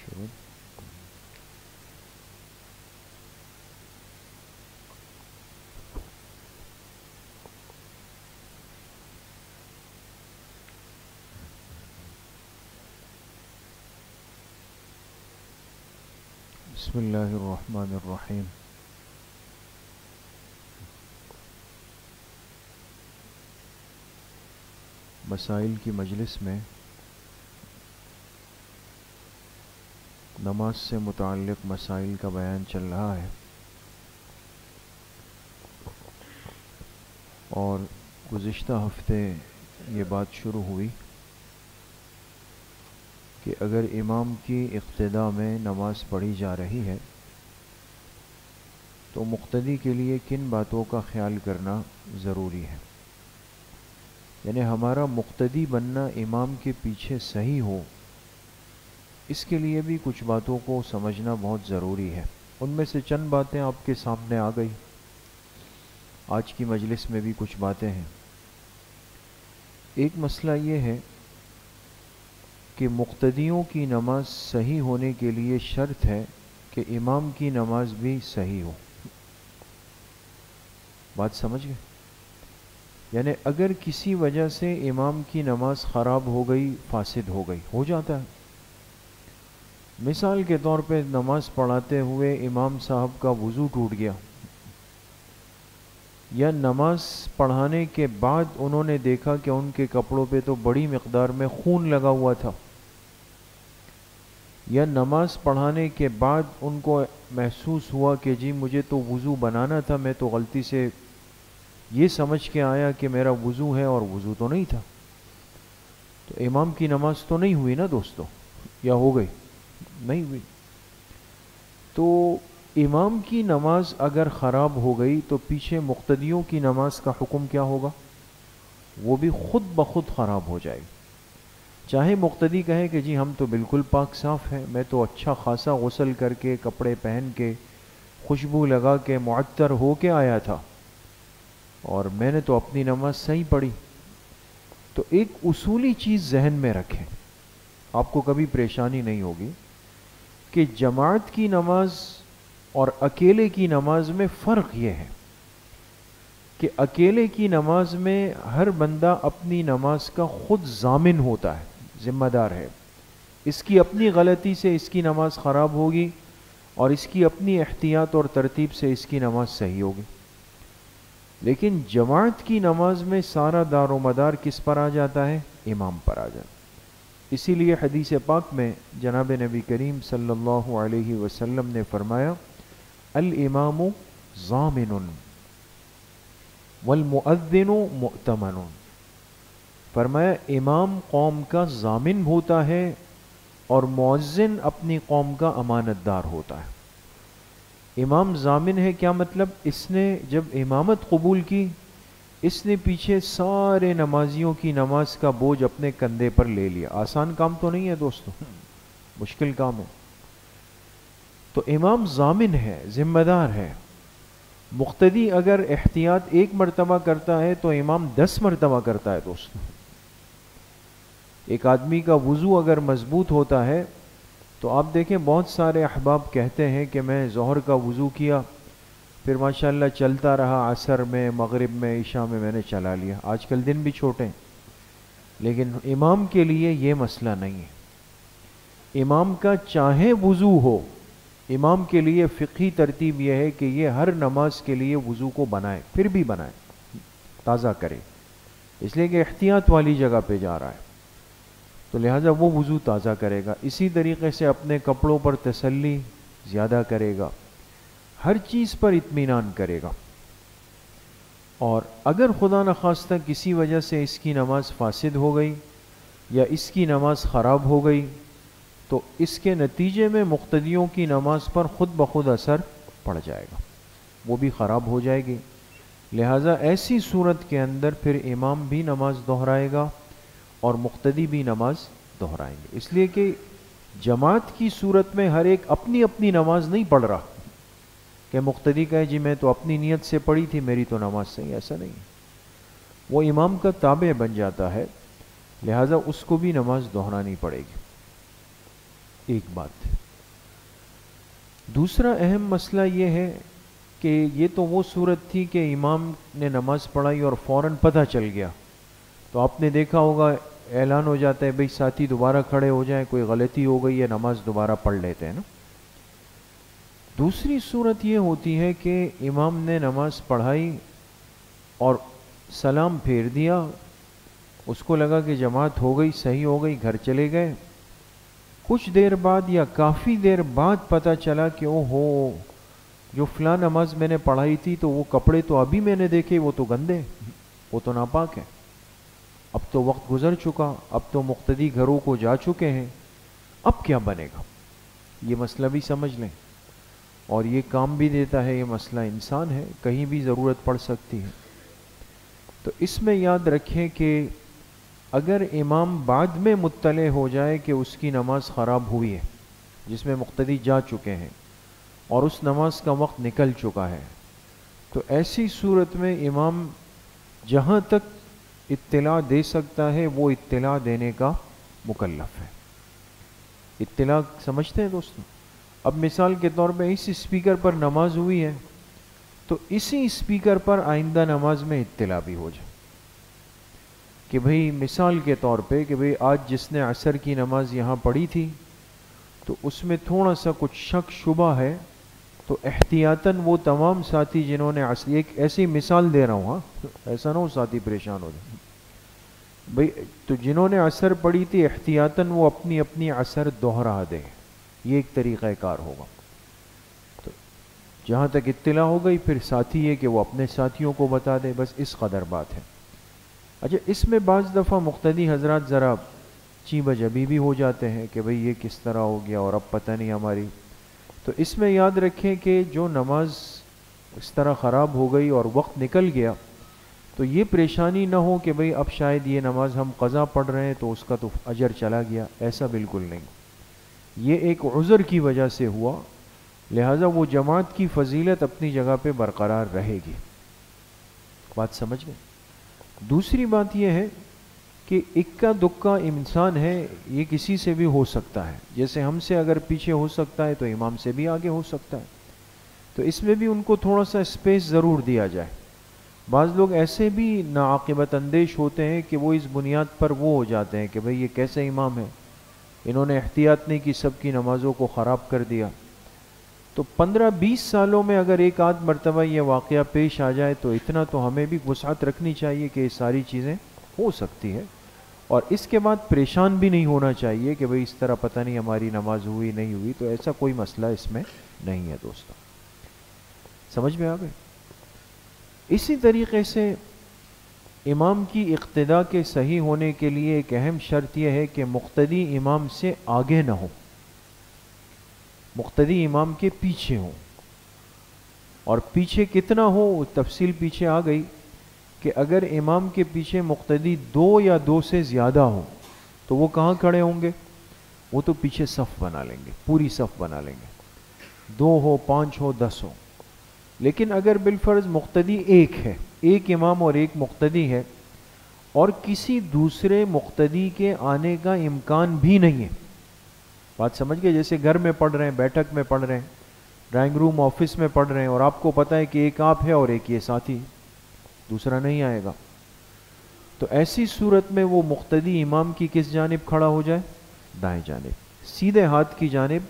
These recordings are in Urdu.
شروع بسم اللہ الرحمن الرحیم. مسائل کی مجلس میں نماز سے متعلق مسائل کا بیان چل رہا ہے، اور گزشتہ ہفتے یہ بات شروع ہوئی کہ اگر امام کی اقتداء میں نماز پڑھی جا رہی ہے تو مقتدی کے لیے کن باتوں کا خیال کرنا ضروری ہے. یعنی ہمارا مقتدی بننا امام کے پیچھے صحیح ہو، اس کے لیے بھی کچھ باتوں کو سمجھنا بہت ضروری ہے. ان میں سے چند باتیں آپ کے سامنے آ گئی. آج کی مجلس میں بھی کچھ باتیں ہیں. ایک مسئلہ یہ ہے کہ مقتدیوں کی نماز صحیح ہونے کے لیے شرط ہے کہ امام کی نماز بھی صحیح ہو. بات سمجھ گئے؟ یعنی اگر کسی وجہ سے امام کی نماز خراب ہو گئی، فاسد ہو گئی، ہو جاتا ہے. مثال کے طور پہ نماز پڑھاتے ہوئے امام صاحب کا وضو ٹوٹ گیا، یا نماز پڑھانے کے بعد انہوں نے دیکھا کہ ان کے کپڑوں پہ تو بڑی مقدار میں خون لگا ہوا تھا، یا نماز پڑھانے کے بعد ان کو محسوس ہوا کہ جی مجھے تو وضو بنانا تھا، میں تو غلطی سے یہ سمجھ کے آیا کہ میرا وضو ہے اور وضو تو نہیں تھا، تو امام کی نماز تو نہیں ہوئی نا دوستو، یا ہو گئی؟ نہیں ہوئی. تو امام کی نماز اگر خراب ہو گئی تو پیچھے مقتدیوں کی نماز کا حکم کیا ہوگا؟ وہ بھی خود بخود خراب ہو جائے گی. چاہے مقتدی کہے کہ جی ہم تو بالکل پاک صاف ہیں، میں تو اچھا خاصا غسل کر کے کپڑے پہن کے خوشبو لگا کے معطر ہو کے آیا تھا اور میں نے تو اپنی نماز صحیح پڑھی. تو ایک اصولی چیز ذہن میں رکھیں، آپ کو کبھی پریشانی نہیں ہوگی کہ جماعت کی نماز اور اکیلے کی نماز میں فرق یہ ہے کہ اکیلے کی نماز میں ہر بندہ اپنی نماز کا خود ضامن ہوتا ہے، ذمہ دار ہے. اس کی اپنی غلطی سے اس کی نماز خراب ہوگی اور اس کی اپنی احتیاط اور ترتیب سے اس کی نماز صحیح ہوگی. لیکن جماعت کی نماز میں سارا دار و مدار کس پر آ جاتا ہے؟ امام پر آ جاتا ہے. اسی لیے حدیث پاک میں جناب نبی کریم صلی اللہ علیہ وسلم نے فرمایا الامام ضامن والمؤذن مؤتمن. فرمایا امام قوم کا ضامن ہوتا ہے اور مؤذن اپنی قوم کا امانت دار ہوتا ہے. امام ضامن ہے کیا مطلب؟ اس نے جب امامت قبول کی، اس نے پیچھے سارے نمازیوں کی نماز کا بوجھ اپنے کندھے پر لے لیا. آسان کام تو نہیں ہے دوستو، مشکل کام ہے. تو امام ضامن ہے، ذمہ دار ہے. مقتدی اگر احتیاط ایک مرتبہ کرتا ہے تو امام 10 مرتبہ کرتا ہے دوستو. ایک آدمی کا وضو اگر مضبوط ہوتا ہے تو آپ دیکھیں بہت سارے احباب کہتے ہیں کہ میں ظہر کا وضو کیا، پھر ماشاءاللہ چلتا رہا، عصر میں، مغرب میں، عشاء میں نے چلا لیا. آج کل دن بھی چھوٹے ہیں، لیکن امام کے لیے یہ مسئلہ نہیں ہے. امام کا چاہے وضو ہو، امام کے لیے فقہی ترتیب یہ ہے کہ یہ ہر نماز کے لیے وضو کو بنائے، پھر بھی بنائے، تازہ کرے، اس لیے کہ احتیاط والی جگہ پہ جا رہا ہے تو لہٰذا وہ وضو تازہ کرے گا. اسی طریقے سے اپنے کپڑوں پر تسلی زیادہ کرے گا، ہر چیز پر اطمینان کرے گا. اور اگر خدا نخواستہ کسی وجہ سے اس کی نماز فاسد ہو گئی یا اس کی نماز خراب ہو گئی تو اس کے نتیجے میں مقتدیوں کی نماز پر خود بخود اثر پڑ جائے گا، وہ بھی خراب ہو جائے گی. لہٰذا ایسی صورت کے اندر پھر امام بھی نماز دہرائے گا اور مقتدی بھی نماز دہرائیں گے. اس لیے کہ جماعت کی صورت میں ہر ایک اپنی اپنی نماز نہیں پڑھ رہا کہ مقتدی کہے جی میں تو اپنی نیت سے پڑھی تھی، میری تو نماز صحیح. ایسا نہیں ہے، وہ امام کا تابع بن جاتا ہے، لہٰذا اس کو بھی نماز دہرانی پڑے گی. ایک بات. دوسرا اہم مسئلہ یہ ہے کہ یہ تو وہ صورت تھی کہ امام نے نماز پڑھائی اور فوراً پتہ چل گیا. تو آپ نے دیکھا ہوگا اعلان ہو جاتا ہے بھئی ساتھی دوبارہ کھڑے ہو جائیں، کوئی غلطی ہو گئی ہے نماز دوبارہ پڑھ لیتے ہیں نا. دوسری صورت یہ ہوتی ہے کہ امام نے نماز پڑھائی اور سلام پھیر دیا، اس کو لگا کہ جماعت ہو گئی، صحیح ہو گئی، گھر چلے گئے. کچھ دیر بعد یا کافی دیر بعد پتہ چلا کہ او ہو، جو فلاں نماز میں نے پڑھائی تھی تو وہ کپڑے تو ابھی میں نے دیکھے وہ تو گندے، وہ تو ناپاک ہے. اب تو وقت گزر چکا، اب تو مقتدی گھروں کو جا چکے ہیں، اب کیا بنے گا؟ یہ مسئلہ بھی سمجھ لیں. اور یہ کام بھی دیتا ہے، یہ مسئلہ انسان ہے، کہیں بھی ضرورت پڑ سکتی ہے. تو اس میں یاد رکھیں کہ اگر امام بعد میں مطلع ہو جائے کہ اس کی نماز خراب ہوئی ہے، جس میں مقتدی جا چکے ہیں اور اس نماز کا وقت نکل چکا ہے، تو ایسی صورت میں امام جہاں تک اطلاع دے سکتا ہے وہ اطلاع دینے کا مکلف ہے. اطلاع سمجھتے ہیں دوستوں؟ اب مثال کے طور پہ اس اسپیکر پر نماز ہوئی ہے تو اسی اسپیکر پر آئندہ نماز میں اطلاع بھی ہو جائے کہ بھئی مثال کے طور پہ کہ بھئی آج جس نے عصر کی نماز یہاں پڑھی تھی تو اس میں تھوڑا سا کچھ شک شبہ ہے، تو احتیاطاً وہ تمام ساتھی جنہوں نے عصر، ایک ایسی مثال دے رہا ہوں، ہاں ایسا نہ ہو ساتھی پریشان ہو جائے بھئی، تو جنہوں نے عصر پڑھی تھی احتیاطاً وہ اپنی اپنی عصر دوہرا دیں، یہ ایک طریقہ کار ہوگا. تو جہاں تک اطلاع ہو گئی پھر ساتھی ہے کہ وہ اپنے ساتھیوں کو بتا دے، بس اس قدر بات ہے. اچھا، اس میں بعض دفعہ مقتدی حضرات ذرا چیبہ جبی بھی ہو جاتے ہیں کہ بھئی یہ کس طرح ہو گیا اور اب پتہ نہیں ہماری. تو اس میں یاد رکھیں کہ جو نماز اس طرح خراب ہو گئی اور وقت نکل گیا تو یہ پریشانی نہ ہو کہ بھئی اب شاید یہ نماز ہم قضا پڑھ رہے ہیں تو اس کا تو اجر چلا گیا، ایسا بالکل نہیں. یہ ایک عذر کی وجہ سے ہوا، لہٰذا وہ جماعت کی فضیلت اپنی جگہ پہ برقرار رہے گی. بات سمجھ گئے؟ دوسری بات یہ ہے کہ اکا دکا انسان ہے، یہ کسی سے بھی ہو سکتا ہے. جیسے ہم سے اگر پیچھے ہو سکتا ہے تو امام سے بھی آگے ہو سکتا ہے. تو اس میں بھی ان کو تھوڑا سا اسپیس ضرور دیا جائے. بعض لوگ ایسے بھی ناعاقبت اندیش ہوتے ہیں کہ وہ اس بنیاد پر وہ ہو جاتے ہیں کہ بھئی یہ کیسے امام ہے، انہوں نے احتیاط نہیں کی، سب کی نمازوں کو خراب کر دیا. تو 15-20 سالوں میں اگر ایک آدھ مرتبہ یہ واقعہ پیش آ جائے تو اتنا تو ہمیں بھی وسعت رکھنی چاہیے کہ یہ ساری چیزیں ہو سکتی ہے، اور اس کے بعد پریشان بھی نہیں ہونا چاہیے کہ بھئی اس طرح پتہ نہیں ہماری نماز ہوئی نہیں ہوئی. تو ایسا کوئی مسئلہ اس میں نہیں ہے دوستو. سمجھ میں آ گئے؟ اسی طریقے سے امام کی اقتداء کے صحیح ہونے کے لیے ایک اہم شرط یہ ہے کہ مقتدی امام سے آگے نہ ہو، مقتدی امام کے پیچھے ہو. اور پیچھے کتنا ہو تفصیل پیچھے آ گئی کہ اگر امام کے پیچھے مقتدی 2 یا 2 سے زیادہ ہو تو وہ کہاں کھڑے ہوں گے؟ وہ تو پیچھے صف بنا لیں گے، پوری صف بنا لیں گے، 2 ہو 5 ہو 10 ہو. لیکن اگر بالفرض مقتدی ایک ہے، ایک امام اور ایک مقتدی ہے، اور کسی دوسرے مقتدی کے آنے کا امکان بھی نہیں ہے، بات سمجھ گئے؟ جیسے گھر میں پڑھ رہے ہیں، بیٹھک میں پڑھ رہے ہیں، ڈرائنگ روم آفس میں پڑھ رہے ہیں، اور آپ کو پتہ ہے کہ ایک آپ ہے اور ایک یہ ساتھی، دوسرا نہیں آئے گا. تو ایسی صورت میں وہ مقتدی امام کی کس جانب کھڑا ہو جائے؟ دائیں جانب، سیدھے ہاتھ کی جانب،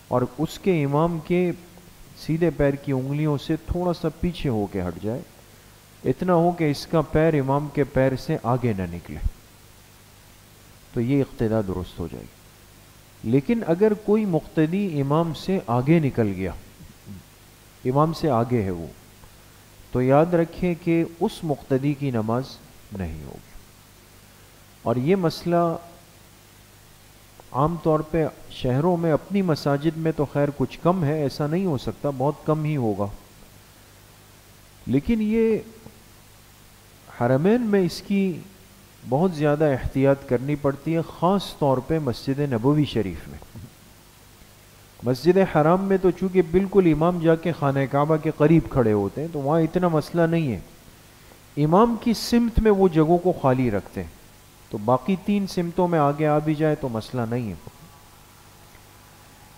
اور اس کے امام کے سیدھے پیر کی انگلیوں سے تھوڑا سا پیچھے ہو کے ہٹ جائے، اتنا ہو کہ اس کا پیر امام کے پیر سے آگے نہ نکلے. تو یہ اقتداء درست ہو جائے گی. لیکن اگر کوئی مقتدی امام سے آگے نکل گیا، امام سے آگے ہے وہ، تو یاد رکھیں کہ اس مقتدی کی نماز نہیں ہوگی. اور یہ مسئلہ عام طور پہ شہروں میں اپنی مساجد میں تو خیر کچھ کم ہے، ایسا نہیں ہو سکتا، بہت کم ہی ہوگا، لیکن یہ حرمین میں اس کی بہت زیادہ احتیاط کرنی پڑتی ہے، خاص طور پہ مسجد نبوی شریف میں. مسجد حرام میں تو چونکہ بالکل امام جا کے خانہ کعبہ کے قریب کھڑے ہوتے ہیں تو وہاں اتنا مسئلہ نہیں ہے. امام کی سمت میں وہ جگہوں کو خالی رکھتے ہیں، تو باقی 3 سمتوں میں آگے آ بھی جائے تو مسئلہ نہیں ہے.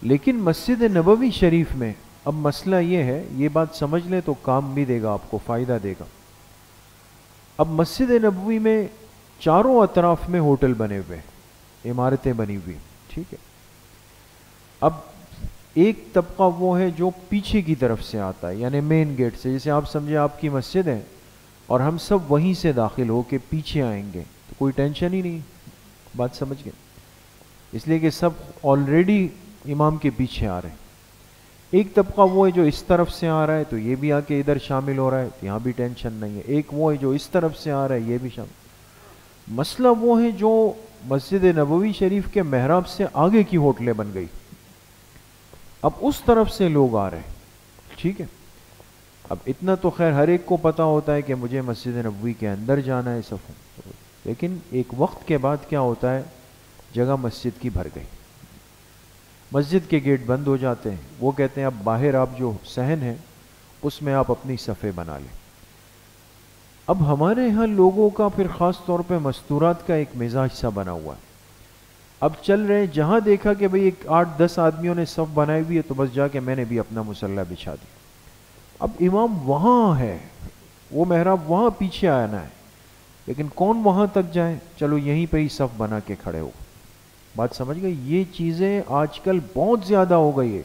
لیکن مسجد نبوی شریف میں اب مسئلہ یہ ہے، یہ بات سمجھ لیں تو کام بھی دے گا، آپ کو فائدہ دے گا۔ اب مسجد نبوی میں چاروں اطراف میں ہوٹل بنے ہوئے، عمارتیں بنی ہوئی، ٹھیک ہے۔ اب ایک طبقہ وہ ہے جو پیچھے کی طرف سے آتا ہے، یعنی مین گیٹ سے، جیسے آپ سمجھے آپ کی مسجد ہے اور ہم سب وہیں سے داخل ہو کے پیچھے آئیں گے تو کوئی ٹینشن ہی نہیں، بات سمجھ گئے، اس لیے کہ سب آلریڈی امام کے پیچھے آ رہے ہیں۔ ایک طبقہ وہ ہے جو اس طرف سے آ رہا ہے تو یہ بھی آ کے ادھر شامل ہو رہا ہے، یہاں بھی ٹینشن نہیں ہے۔ ایک وہ ہے جو اس طرف سے آ رہا ہے، یہ بھی شامل۔ مسئلہ وہ ہے جو مسجد نبوی شریف کے محراب سے آگے کی ہوٹلیں بن گئی، اب اس طرف سے لوگ آ رہے ہیں، ٹھیک ہے۔ اب اتنا تو خیر ہر ایک کو پتا ہوتا ہے کہ مجھے مسجد نبوی کے اندر جانا ہے صفوں، لیکن ایک وقت کے بعد کیا ہوتا ہے، جگہ مسجد کی بھر گئی، مسجد کے گیٹ بند ہو جاتے ہیں، وہ کہتے ہیں اب باہر آپ جو صحن ہے اس میں آپ اپنی صفیں بنا لیں۔ اب ہمارے ہاں لوگوں کا پھر خاص طور پہ مستورات کا ایک مزاج سا بنا ہوا ہے، اب چل رہے ہیں جہاں دیکھا کہ بھئی ایک 8-10 آدمیوں نے صف بنائی ہوئی ہے تو بس جا کے میں نے بھی اپنا مصلی بچھا دی۔ اب امام وہاں ہے، وہ محراب وہاں پیچھے آنا ہے، لیکن کون وہاں تک جائے، چلو یہیں پہ ہی صف بنا کے کھڑے ہو۔ بات سمجھ گئے، یہ چیزیں آج کل بہت زیادہ ہو گئی ہے،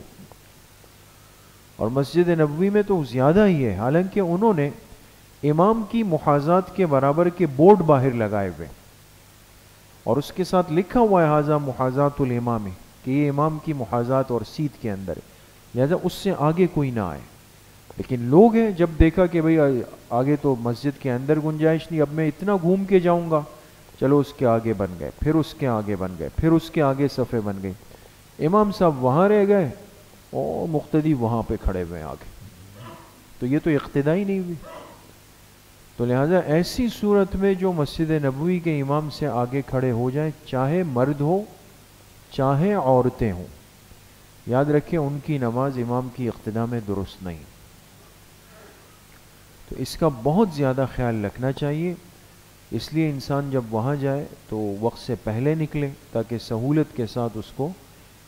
اور مسجد نبوی میں تو زیادہ ہی ہے، حالانکہ انہوں نے امام کی محاذات کے برابر کے بورڈ باہر لگائے ہوئے اور اس کے ساتھ لکھا ہوا ہے ھذا محاذات الامام، کہ یہ امام کی محاذات اور سیٹ کے اندر ہے، لہذا اس سے آگے کوئی نہ آئے۔ لیکن لوگ ہیں جب دیکھا کہ بھئی آگے تو مسجد کے اندر گنجائش نہیں، اب میں اتنا گھوم کے جاؤں گا، چلو اس کے آگے بن گئے، پھر اس کے آگے بن گئے، پھر اس کے آگے صفیں بن گئی، امام صاحب وہاں رہ گئے اور مقتدی وہاں پہ کھڑے ہوئے آگے، تو یہ تو اقتدا ہی نہیں ہوئی۔ تو لہٰذا ایسی صورت میں جو مسجد نبوی کے امام سے آگے کھڑے ہو جائیں، چاہے مرد ہو چاہے عورتیں ہوں، یاد رکھیں ان کی نماز امام کی اقتدا میں درست نہیں، تو اس کا بہت زیادہ خیال رکھنا چاہیے۔ اس لیے انسان جب وہاں جائے تو وقت سے پہلے نکلے تاکہ سہولت کے ساتھ اس کو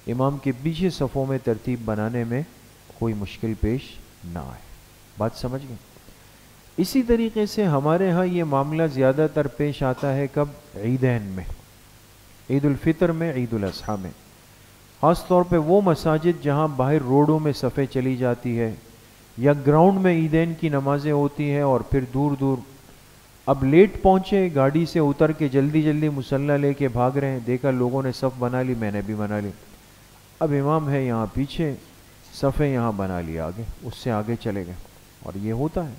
امام کے پیچھے صفوں میں ترتیب بنانے میں کوئی مشکل پیش نہ آئے، بات سمجھ گئے۔ اسی طریقے سے ہمارے ہاں یہ معاملہ زیادہ تر پیش آتا ہے کب، عیدین میں، عید الفطر میں، عید الاضحیٰ میں، خاص طور پہ وہ مساجد جہاں باہر روڈوں میں صفیں چلی جاتی ہے یا گراؤنڈ میں عیدین کی نمازیں ہوتی ہیں، اور پھر دور دور اب لیٹ پہنچے، گاڑی سے اتر کے جلدی جلدی مصلی لے کے بھاگ رہے ہیں، دیکھا لوگوں نے صف بنا لی، میں نے بھی بنا لی، اب امام ہے یہاں پیچھے، صفیں یہاں بنا لی آگے، اس سے آگے چلے گئے۔ اور یہ ہوتا ہے،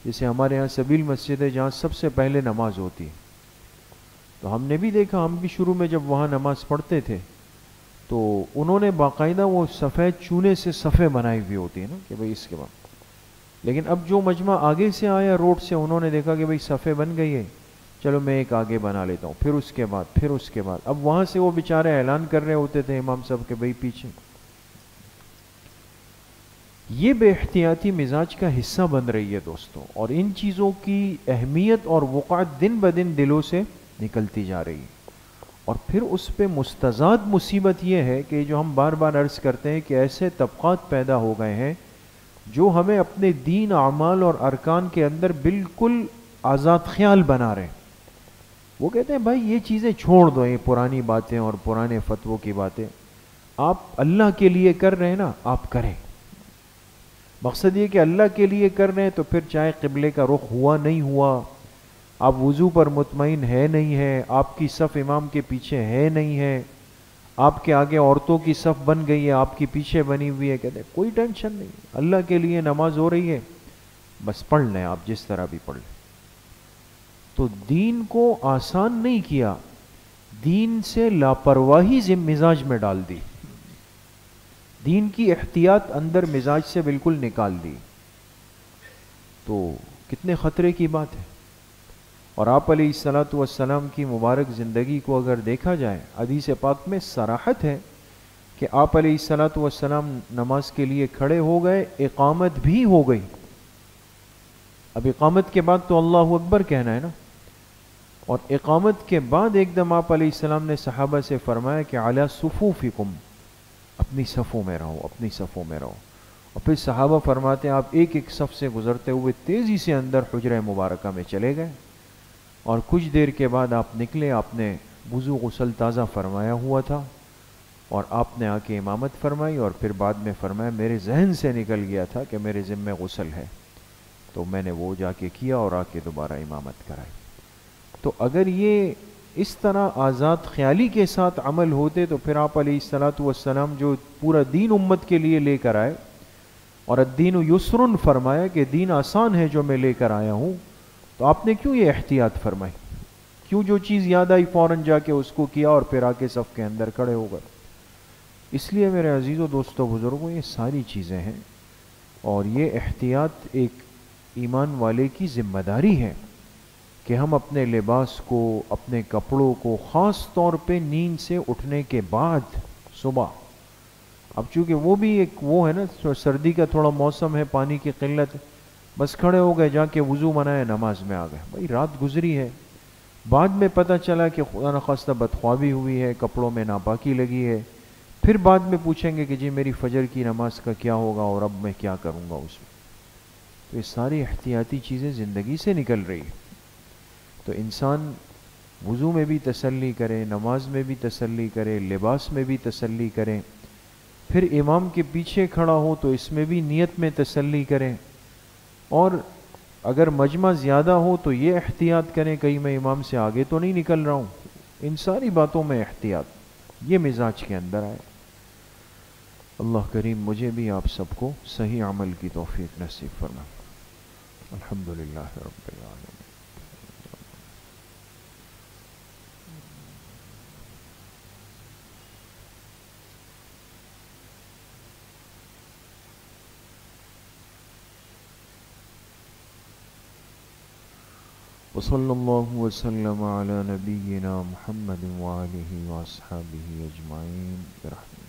جیسے ہمارے یہاں سبیل مسجد ہے جہاں سب سے پہلے نماز ہوتی ہے، تو ہم نے بھی دیکھا، ہم بھی شروع میں جب وہاں نماز پڑھتے تھے تو انہوں نے باقاعدہ وہ سفید چونے سے صفیں بنائی ہوئی ہوتی ہیں نا کہ بھئی اس کے بعد، لیکن اب جو مجمع آگے سے آیا روڈ سے، انہوں نے دیکھا کہ بھئی صفیں بن گئی ہے، چلو میں ایک آگے بنا لیتا ہوں، پھر اس کے بعد اب وہاں سے وہ بیچارے اعلان کر رہے ہوتے تھے امام صاحب کہ بھئی پیچھے۔ یہ بے احتیاطی مزاج کا حصہ بن رہی ہے دوستوں، اور ان چیزوں کی اہمیت اور وقعت دن بدن دلوں سے نکلتی جا رہی ہے، اور پھر اس پہ مستضاد مصیبت یہ ہے کہ جو ہم بار بار عرض کرتے ہیں کہ ایسے طبقات پیدا ہو گئے ہیں جو ہمیں اپنے دین، اعمال اور ارکان کے اندر بالکل آزاد خیال بنا رہے ہیں۔ وہ کہتے ہیں بھائی یہ چیزیں چھوڑ دو، یہ پرانی باتیں اور پرانے فتووں کی باتیں، آپ اللہ کے لیے کر رہے ہیں نا، آپ کریں، مقصد یہ کہ اللہ کے لیے کر رہے ہیں تو پھر چاہے قبلے کا رخ ہوا نہیں ہوا، آپ وضو پر مطمئن ہے نہیں ہے، آپ کی صف امام کے پیچھے ہے نہیں ہے، آپ کے آگے عورتوں کی صف بن گئی ہے، آپ کی پیچھے بنی ہوئی ہے، کہتے ہیں کوئی ٹینشن نہیں، اللہ کے لیے نماز ہو رہی ہے، بس پڑھ لیں آپ جس طرح بھی پڑھ لیں۔ تو دین کو آسان نہیں کیا، دین سے لاپرواہی مزاج میں ڈال دی، دین کی احتیاط اندر مزاج سے بالکل نکال دی، تو کتنے خطرے کی بات ہے۔ اور آپ علیہ الصلوۃ والسلام کی مبارک زندگی کو اگر دیکھا جائے، حدیث پاک میں صراحت ہے کہ آپ علیہ الصلوۃ والسلام نماز کے لیے کھڑے ہو گئے، اقامت بھی ہو گئی، اب اقامت کے بعد تو اللہ اکبر کہنا ہے نا، اور اقامت کے بعد ایک دم آپ علیہ السلام نے صحابہ سے فرمایا کہ علی صفوفکم، اپنی صفوں میں رہو، اپنی صفوں میں رہو۔ اور پھر صحابہ فرماتے ہیں آپ ایک ایک صف سے گزرتے ہوئے تیزی سے اندر حجرہ مبارکہ میں چلے گئے، اور کچھ دیر کے بعد آپ نکلے، آپ نے وضو غسل تازہ فرمایا ہوا تھا، اور آپ نے آ کے امامت فرمائی، اور پھر بعد میں فرمایا میرے ذہن سے نکل گیا تھا کہ میرے ذمہ غسل ہے، تو میں نے وہ جا کے کیا اور آ کے دوبارہ امامت کرائی۔ تو اگر یہ اس طرح آزاد خیالی کے ساتھ عمل ہوتے تو پھر آپ علیہ الصلاۃ والسلام جو پورا دین امت کے لیے لے کر آئے، اور الدین یسرن فرمایا کہ دین آسان ہے جو میں لے کر آیا ہوں، تو آپ نے کیوں یہ احتیاط فرمائی؟ کیوں جو چیز یاد آئی فوراً جا کے اس کو کیا اور پھر آ کے صف کے اندر کھڑے ہو گئے؟ اس لیے میرے عزیزو دوستو بزرگوں، یہ ساری چیزیں ہیں، اور یہ احتیاط ایک ایمان والے کی ذمہ داری ہے کہ ہم اپنے لباس کو، اپنے کپڑوں کو، خاص طور پہ نیند سے اٹھنے کے بعد صبح، اب چونکہ وہ بھی ایک وہ ہے نا، سردی کا تھوڑا موسم ہے، پانی کی قلت ہے، بس کھڑے ہو گئے، جا کے وضو بنائے، نماز میں آ گئے، بھائی رات گزری ہے، بعد میں پتہ چلا کہ خدا نخواستہ بدخوابی ہوئی ہے، کپڑوں میں ناپاکی لگی ہے، پھر بعد میں پوچھیں گے کہ جی میری فجر کی نماز کا کیا ہوگا اور اب میں کیا کروں گا اس میں؟ تو یہ ساری احتیاطی چیزیں زندگی سے نکل رہی ہیں۔ تو انسان وضو میں بھی تسلی کرے، نماز میں بھی تسلی کرے، لباس میں بھی تسلی کرے، پھر امام کے پیچھے کھڑا ہو تو اس میں بھی نیت میں تسلی کریں، اور اگر مجمع زیادہ ہو تو یہ احتیاط کریں کہیں میں امام سے آگے تو نہیں نکل رہا ہوں۔ ان ساری باتوں میں احتیاط، یہ مزاج کے اندر آئے۔ اللہ کریم مجھے بھی آپ سب کو صحیح عمل کی توفیق نصیب فرمائے۔ الحمدللہ رب العالمین۔ وصلی اللہ وسلم علی نبینا محمد وآلہ واصحابہ اجمعین برحمتہ۔